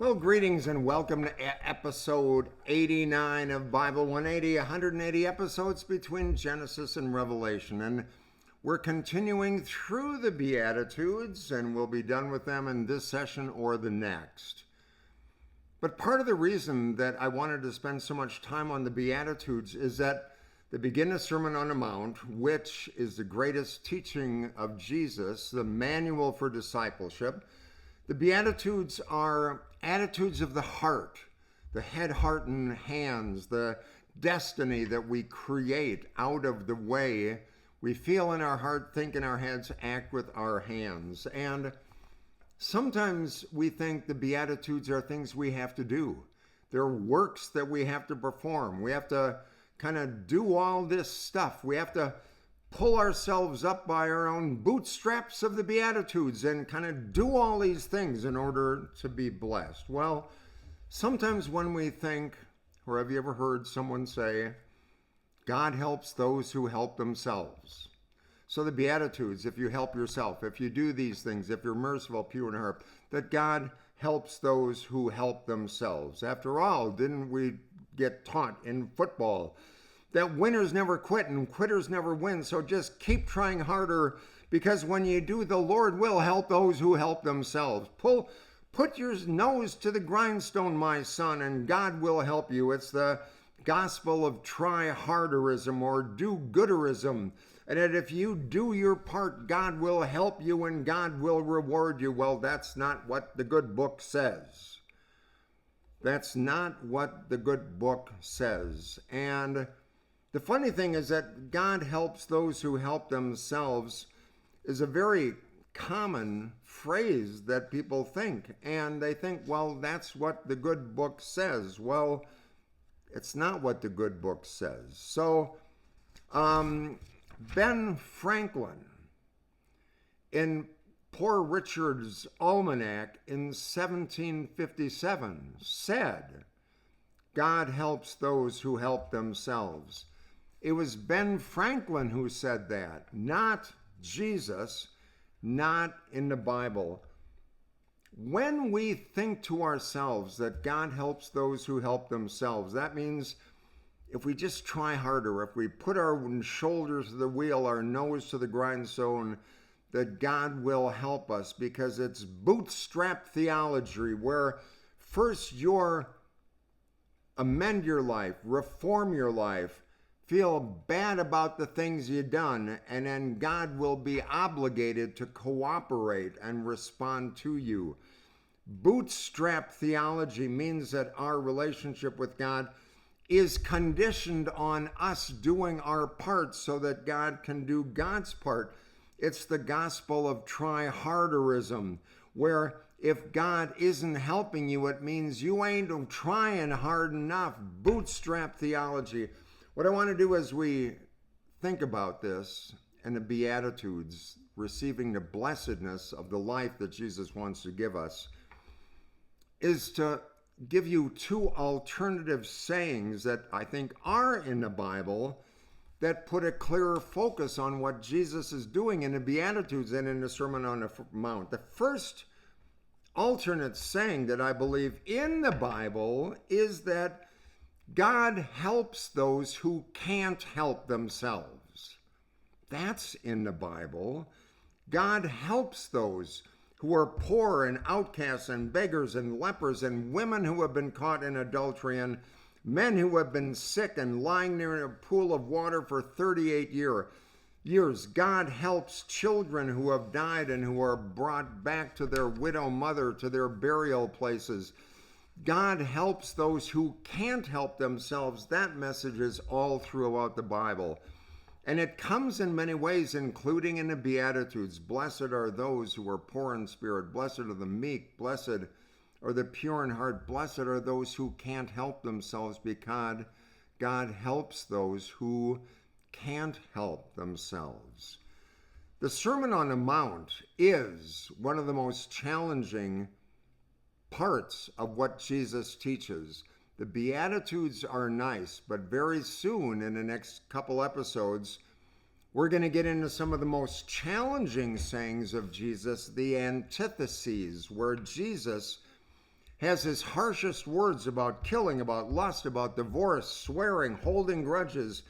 Well, greetings and welcome to episode 89 of Bible 180, 180 episodes between Genesis and Revelation. And we're continuing through the Beatitudes, and we'll be done with them in this session or the next. But part of the reason that I wanted to spend so much time on the Beatitudes is that they begin the Sermon on the Mount, which is the greatest teaching of Jesus, the manual for discipleship. The Beatitudes are attitudes of the heart, the head, heart, and hands, the destiny that we create out of the way we feel in our heart, think in our heads, act with our hands. And sometimes we think the Beatitudes are things we have to do. They're works that we have to perform. We have to kind of do all this stuff. We have to pull ourselves up by our own bootstraps of the Beatitudes and kind of do all these things in order to be blessed. Well, sometimes when we think, or have you ever heard someone say, God helps those who help themselves. So the Beatitudes, if you help yourself, if you do these things, if you're merciful, pure in heart, that God helps those who help themselves. After all, didn't we get taught in football that winners never quit and quitters never win? So just keep trying harder, because when you do, the Lord will help those who help themselves. Put your nose to the grindstone, my son, and God will help you. It's the gospel of try-harderism or do-gooderism. And that if you do your part, God will help you and God will reward you. Well, that's not what the good book says. That's not what the good book says. And the funny thing is that God helps those who help themselves is a very common phrase that people think. And they think, well, that's what the good book says. Well, it's not what the good book says. So, Ben Franklin, in Poor Richard's Almanac in 1757, said, God helps those who help themselves. It was Ben Franklin who said that, not Jesus, not in the Bible. When we think to ourselves that God helps those who help themselves, that means if we just try harder, if we put our shoulders to the wheel, our nose to the grindstone, that God will help us, because it's bootstrap theology, where first you're amend your life, reform your life, feel bad about the things you've done, and then God will be obligated to cooperate and respond to you. Bootstrap theology means that our relationship with God is conditioned on us doing our part so that God can do God's part. It's the gospel of try-harderism, where if God isn't helping you, it means you ain't trying hard enough. Bootstrap theology. What I want to do as we think about this and the Beatitudes, receiving the blessedness of the life that Jesus wants to give us, is to give you two alternative sayings that I think are in the Bible that put a clearer focus on what Jesus is doing in the Beatitudes and in the Sermon on the Mount. The first alternate saying that I believe in the Bible is that God helps those who can't help themselves. That's in the Bible. God helps those who are poor and outcasts and beggars and lepers and women who have been caught in adultery and men who have been sick and lying near a pool of water for 38 years. God helps children who have died and who are brought back to their widow mother, to their burial places. God helps those who can't help themselves. That message is all throughout the Bible. And it comes in many ways, including in the Beatitudes. Blessed are those who are poor in spirit. Blessed are the meek. Blessed are the pure in heart. Blessed are those who can't help themselves, because God helps those who can't help themselves. The Sermon on the Mount is one of the most challenging parts of what Jesus teaches. The Beatitudes are nice, but very soon in the next couple episodes, we're going to get into some of the most challenging sayings of Jesus, the antitheses, where Jesus has his harshest words about killing, about lust, about divorce, swearing, holding grudges,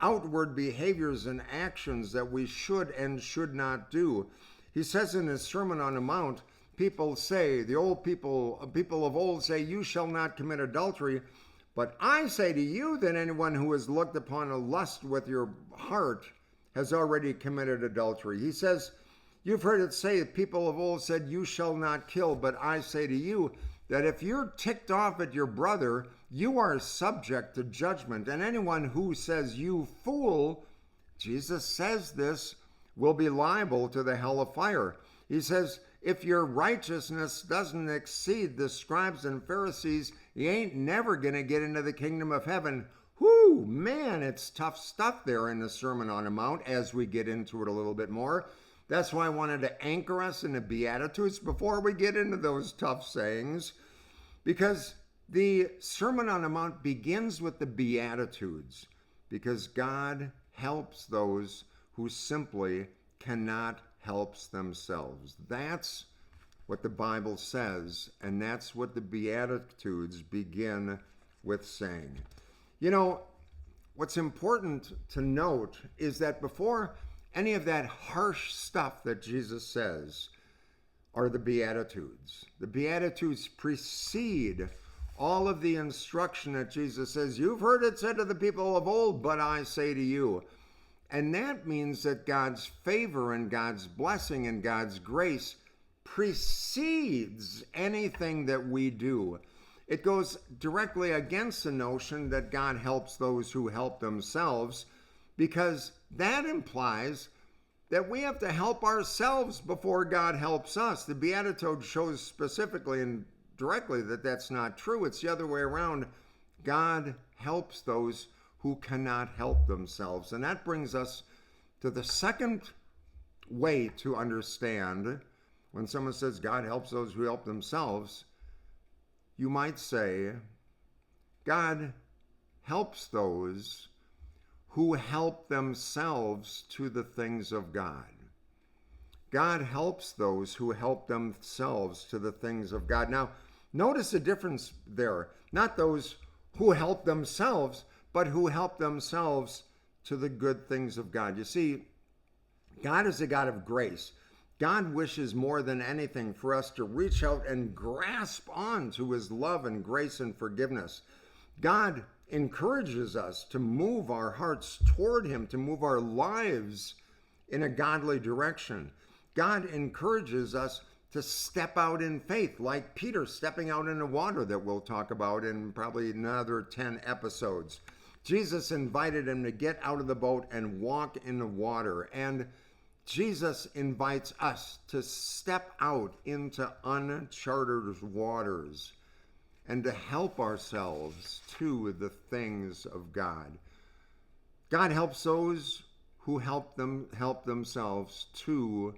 outward behaviors and actions that we should and should not do. He says in his Sermon on the Mount, people say, the old people of old say, you shall not commit adultery. But I say to you that anyone who has looked upon a lust with your heart has already committed adultery. He says, you've heard it say, people of old said, you shall not kill. But I say to you that if you're ticked off at your brother, you are subject to judgment. And anyone who says, you fool, Jesus says this, will be liable to the hell of fire. He says, if your righteousness doesn't exceed the scribes and Pharisees, you ain't never going to get into the kingdom of heaven. Whoo, man, it's tough stuff there in the Sermon on the Mount as we get into it a little bit more. That's why I wanted to anchor us in the Beatitudes before we get into those tough sayings, because the Sermon on the Mount begins with the Beatitudes, because God helps those who simply cannot help themselves. That's what the Bible says, and that's what the Beatitudes begin with saying. You know, what's important to note is that before any of that harsh stuff that Jesus says are the Beatitudes. The Beatitudes precede all of the instruction that Jesus says, you've heard it said to the people of old, but I say to you. And that means that God's favor and God's blessing and God's grace precedes anything that we do. It goes directly against the notion that God helps those who help themselves, because that implies that we have to help ourselves before God helps us. The Beatitude shows specifically and directly that that's not true. It's the other way around. God helps those who cannot help themselves. And that brings us to the second way to understand when someone says God helps those who help themselves. You might say, God helps those who help themselves to the things of God. God helps those who help themselves to the things of God. Now, notice the difference there. Not those who help themselves, but who help themselves to the good things of God. You see, God is a God of grace. God wishes more than anything for us to reach out and grasp on to his love and grace and forgiveness. God encourages us to move our hearts toward him, to move our lives in a godly direction. God encourages us to step out in faith, like Peter stepping out in the water that we'll talk about in probably another 10 episodes. Jesus invited him to get out of the boat and walk in the water. And Jesus invites us to step out into uncharted waters and to help ourselves to the things of God. God helps those who help themselves to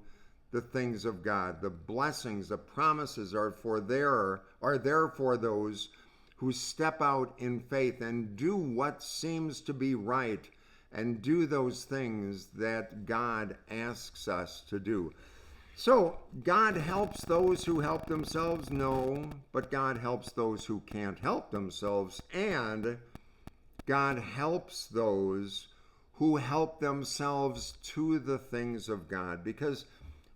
the things of God. The blessings, the promises are there for those who step out in faith and do what seems to be right and do those things that God asks us to do. So, God helps those who help themselves? No, but God helps those who can't help themselves, and God helps those who help themselves to the things of God, because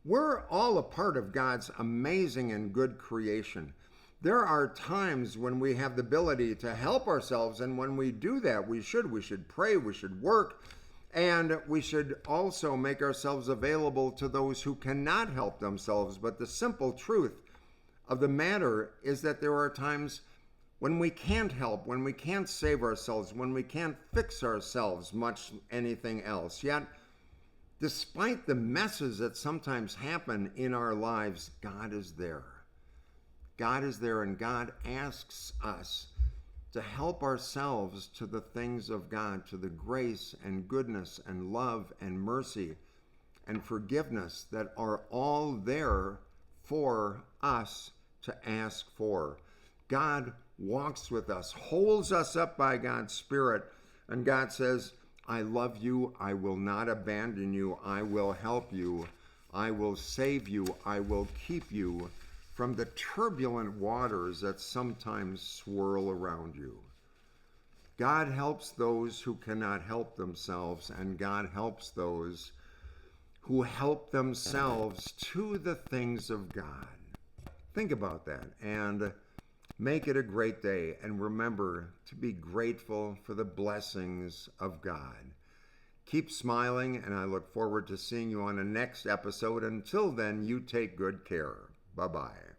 we're all a part of God's amazing and good creation. There are times when we have the ability to help ourselves, and when we do that, we should pray, we should work, and we should also make ourselves available to those who cannot help themselves. But the simple truth of the matter is that there are times when we can't help, when we can't save ourselves, when we can't fix ourselves, much anything else. Yet, despite the messes that sometimes happen in our lives, God is there. God is there, and God asks us to help ourselves to the things of God, to the grace and goodness and love and mercy and forgiveness that are all there for us to ask for. God walks with us, holds us up by God's Spirit, and God says, I love you, I will not abandon you, I will help you, I will save you, I will keep you, from the turbulent waters that sometimes swirl around you. God helps those who cannot help themselves, and God helps those who help themselves to the things of God. Think about that and make it a great day. And remember to be grateful for the blessings of God. Keep smiling, and I look forward to seeing you on the next episode. Until then, you take good care. Bye-bye.